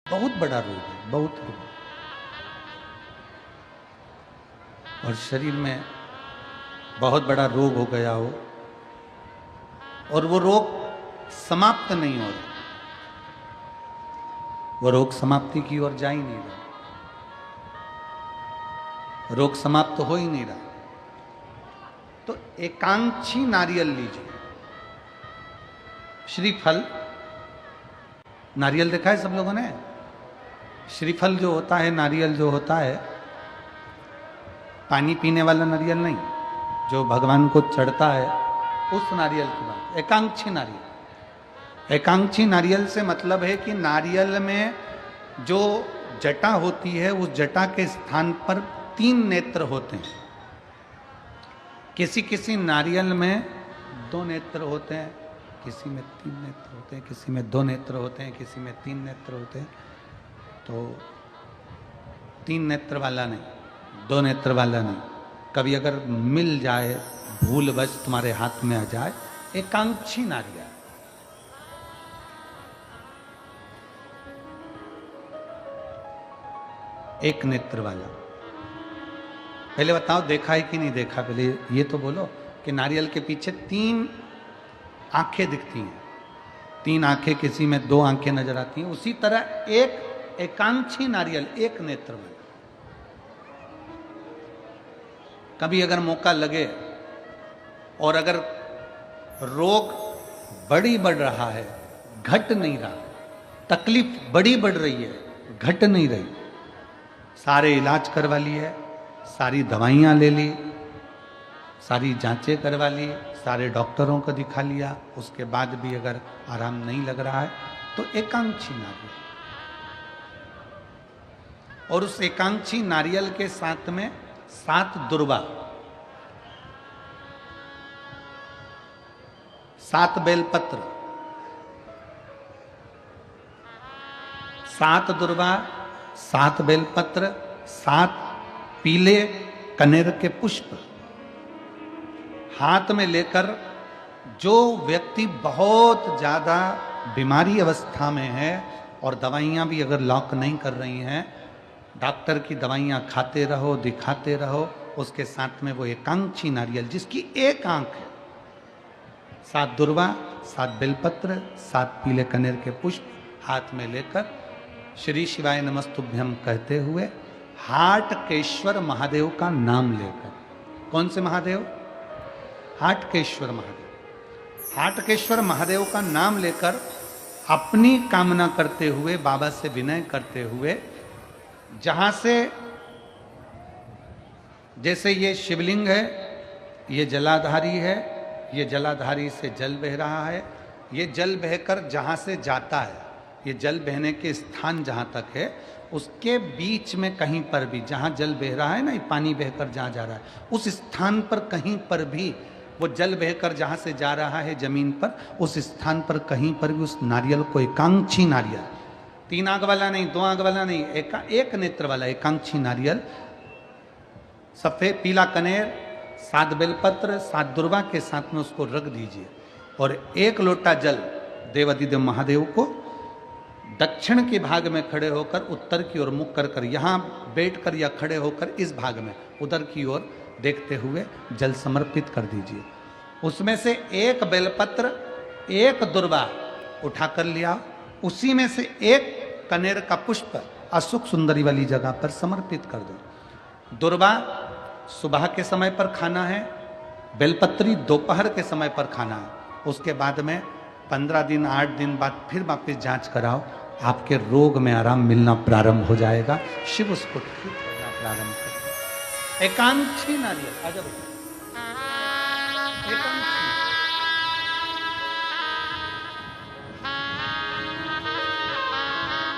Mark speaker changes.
Speaker 1: बहुत बड़ा रोग है, बहुत रोग। और शरीर में बहुत बड़ा रोग हो गया हो और वो रोग समाप्त नहीं हो रहा, वो रोग समाप्ति की ओर जा ही नहीं रहा, रोग समाप्त हो ही नहीं रहा। तो एकांक्षी नारियल लीजिए। श्रीफल, नारियल देखा है सब लोगों ने? श्रीफल जो होता है, नारियल जो होता है, पानी पीने वाला नारियल नहीं, जो भगवान को चढ़ता है उस नारियल की बात। एकांक्षी नारियल, एकांक्षी नारियल से मतलब है कि नारियल में जो जटा होती है उस जटा के स्थान पर 3 नेत्र होते हैं। किसी किसी नारियल में 2 नेत्र होते हैं, किसी में 3 नेत्र होते हैं, किसी में 2 नेत्र होते हैं, किसी में 3 नेत्र होते हैं। तो 3 नेत्र वाला नहीं, 2 नेत्र वाला नहीं, कभी अगर मिल जाए, भूलवश तुम्हारे हाथ में आ जाए, एकांक्षी नारियल। एक नेत्र वाला। पहले बताओ देखा है कि नहीं देखा? पहले ये तो बोलो कि नारियल के पीछे 3 आंखें दिखती हैं, 3 आंखें, किसी में 2 आंखें नजर आती हैं। उसी तरह एक एकांक्षी नारियल, एक नेत्र वाला। कभी अगर मौका लगे और अगर रोग बढ़ रहा है, घट नहीं रहा, तकलीफ बड़ी बढ़ रही है, घट नहीं रही, सारे इलाज करवा लिए, सारी दवाइयां ले ली, सारी जांचें करवा ली, सारे डॉक्टरों को दिखा लिया, उसके बाद भी अगर आराम नहीं लग रहा है तो एकांक्षी नारियल। और उस एकांक्षी नारियल के साथ में 7 दुर्वा, 7 बेलपत्र, 7 दुर्वा, 7 बेलपत्र, 7 पीले कनेर के पुष्प हाथ में लेकर, जो व्यक्ति बहुत ज्यादा बीमारी अवस्था में है और दवाइयां भी अगर लॉक नहीं कर रही हैं, डॉक्टर की दवाइयां खाते रहो, दिखाते रहो, उसके साथ में वो एकांक्षी नारियल जिसकी एक आंख है, 7 दुर्वा, 7 बेलपत्र, 7 पीले कनेर के पुष्प हाथ में लेकर, श्री शिवाय नमस्तुभ्यम कहते हुए, हाटकेश्वर महादेव का नाम लेकर। कौन से महादेव? हाटकेश्वर महादेव। हाटकेश्वर महादेव का नाम लेकर अपनी कामना करते हुए, बाबा से विनय करते हुए, जहां से, जैसे ये शिवलिंग है, ये जलाधारी है, ये जलाधारी से जल बह रहा है, ये जल बहकर जहां से जाता है, ये जल बहने के स्थान जहां तक है, उसके बीच में कहीं पर भी, जहां जल बह रहा है ना, ये पानी बहकर जहां जा रहा है, उस स्थान पर कहीं पर भी, वो जल बहकर जहां से जा रहा है जमीन पर, उस स्थान पर कहीं पर भी उस नारियल को, एकांक्षी नारियल, 3 आंख वाला नहीं, 2 आंख वाला नहीं, एक नेत्र वाला एकांक्षी नारियल, सफेद पीला कनेर, 7 बेलपत्र, 7 दुर्वा के साथ में उसको रख दीजिए और 1 लोटा जल देवाधिदेव महादेव को दक्षिण के भाग में खड़े होकर, उत्तर की ओर मुख कर, यहाँ बैठकर या खड़े होकर इस भाग में उधर की ओर देखते हुए जल समर्पित कर दीजिए। उसमें से 1 बेलपत्र, 1 दुर्वा उठा कर लिया, उसी में से 1 कनेर का पुष्प अशुक सुंदरी वाली जगह पर समर्पित कर दो। दुर्वा सुबह के समय पर खाना है, बेलपत्री दोपहर के समय पर खाना है। उसके बाद में 15 दिन 8 दिन बाद फिर वापस जांच कराओ, आपके रोग में आराम मिलना प्रारंभ हो जाएगा। शिव उसको ठीक करना प्रारंभ करेगा। एकांक्षी नारियल।